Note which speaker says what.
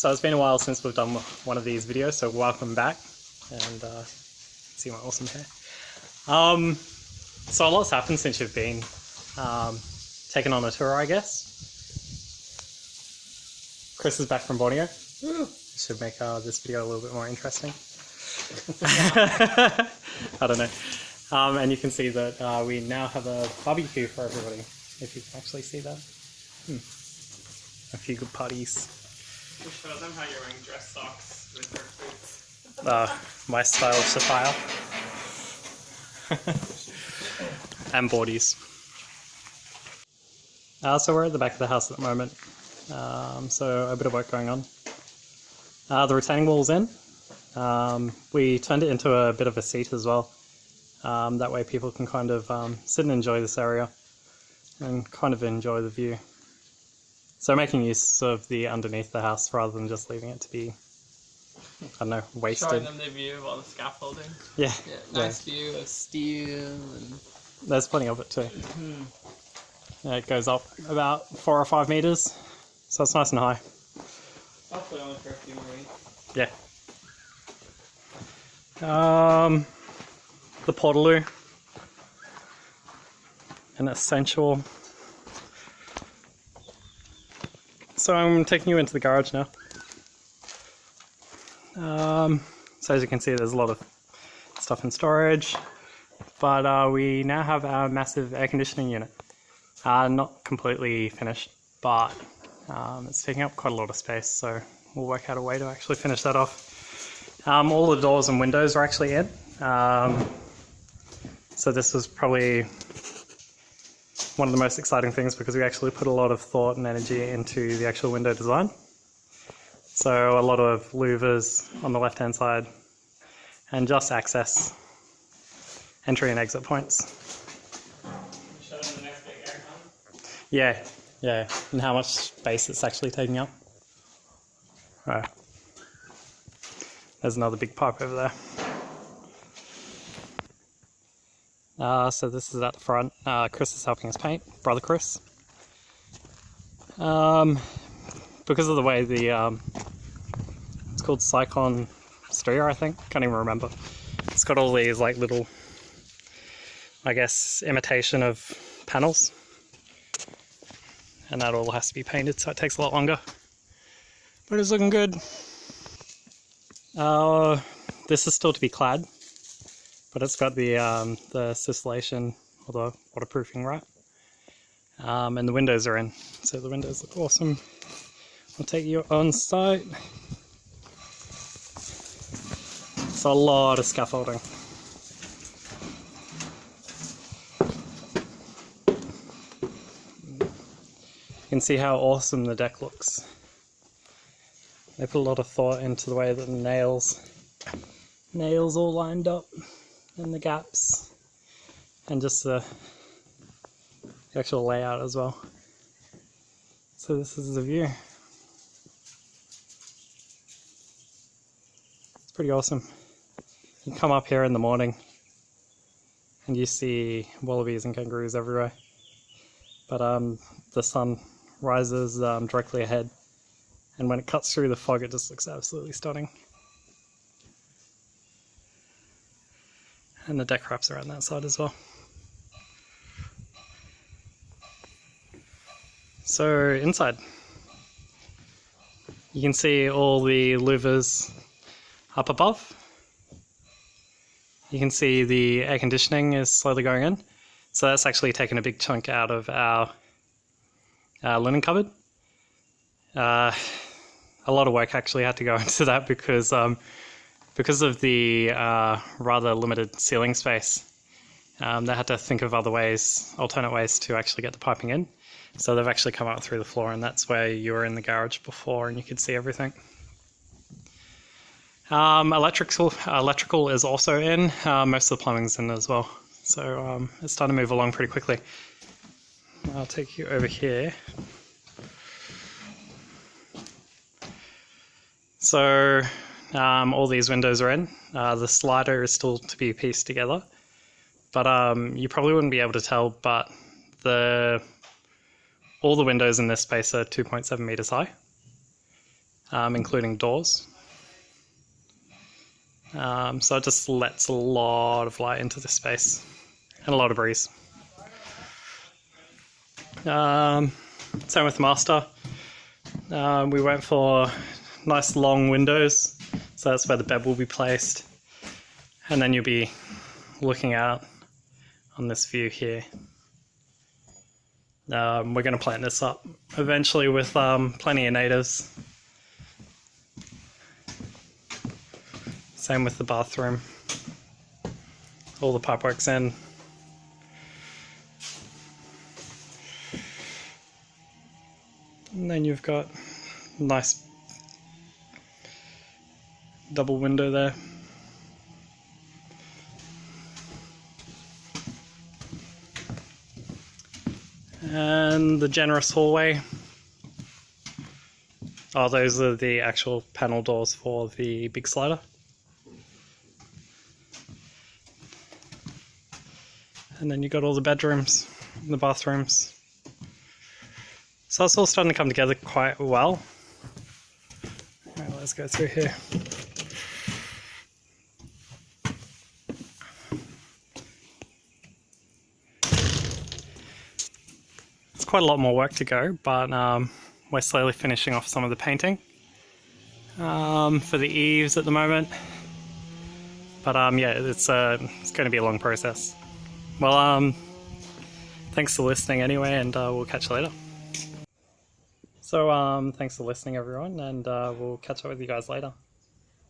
Speaker 1: So it's been a while since we've done one of these videos, so welcome back, and see my awesome hair. So a lot's happened since you've been taken on a tour, I guess. Chris is back from Borneo. Should make this video a little bit more interesting. I don't know. And you can see that we now have a barbecue for everybody, if you can actually see that. A few good parties.
Speaker 2: You show them how you're wearing dress socks with their food.
Speaker 1: My style of sapphire. And boardies. So we're at the back of the house at the moment. So a bit of work going on. The retaining wall's in. We turned it into a bit of a seat as well. That way people can kind of sit and enjoy this area and kind of enjoy the view. So making use of the underneath the house rather than just leaving it to be, I don't know, wasted.
Speaker 2: Showing them the view of all the scaffolding.
Speaker 1: Yeah.
Speaker 2: Nice view of steel and...
Speaker 1: There's plenty of it too. Yeah, it goes up about 4 or 5 meters, so it's nice and high.
Speaker 2: Hopefully only for a few more weeks.
Speaker 1: Yeah. The Portaloo. An essential. So I'm taking you into the garage now. So as you can see, there's a lot of stuff in storage, but we now have our massive air conditioning unit. Not completely finished, but it's taking up quite a lot of space, so we'll work out a way to actually finish that off. All the doors and windows are actually in. So this was probably one of the most exciting things because we actually put a lot of thought and energy into the actual window design. So a lot of louvers on the left hand side and just access, entry and exit points.
Speaker 2: Show them the next big aircon.
Speaker 1: Yeah, and how much space it's actually taking up. Right. There's another big pipe over there. So this is at the front. Chris is helping us paint, brother Chris. Because of the way the, it's called Cyclone Stereo, I think, can't even remember. It's got all these like little, I guess, imitation of panels. And that all has to be painted, so it takes a lot longer. But it's looking good. This is still to be clad. But it's got the scintillation or the waterproofing right. And the windows are in, so the windows look awesome. I'll take you on site. It's a lot of scaffolding. You can see how awesome the deck looks. They put a lot of thought into the way that the nails all lined up. And the gaps, and just the actual layout as well. So this is the view. It's pretty awesome. You come up here in the morning and you see wallabies and kangaroos everywhere. But the sun rises directly ahead, and when it cuts through the fog it just looks absolutely stunning. And the deck wraps around that side as well. So inside, you can see all the louvers up above. You can see the air conditioning is slowly going in. So that's actually taken a big chunk out of our linen cupboard. A lot of work actually had to go into that because of the rather limited ceiling space, they had to think of other ways, alternate ways to actually get the piping in. So they've actually come out through the floor, and that's where you were in the garage before and you could see everything. Electrical is also in, most of the plumbing's in as well. So it's starting to move along pretty quickly. I'll take you over here. So all these windows are in. The slider is still to be pieced together, but you probably wouldn't be able to tell, but all the windows in this space are 2.7 meters high. including doors. So it just lets a lot of light into this space and a lot of breeze. Same with the master. We went for nice long windows, so that's where the bed will be placed, and then you'll be looking out on this view here. We're going to plant this up eventually with plenty of natives. Same with the bathroom. All the pipework's in. And then you've got a nice double window there. And the generous hallway. Oh, those are the actual panel doors for the big slider. And then you got all the bedrooms, the bathrooms. So it's all starting to come together quite well. All right, let's go through here. It's quite a lot more work to go, but we're slowly finishing off some of the painting for the eaves at the moment. But yeah, it's going to be a long process. Well, thanks for listening anyway, and we'll catch you later. So thanks for listening, everyone, and we'll catch up with you guys later.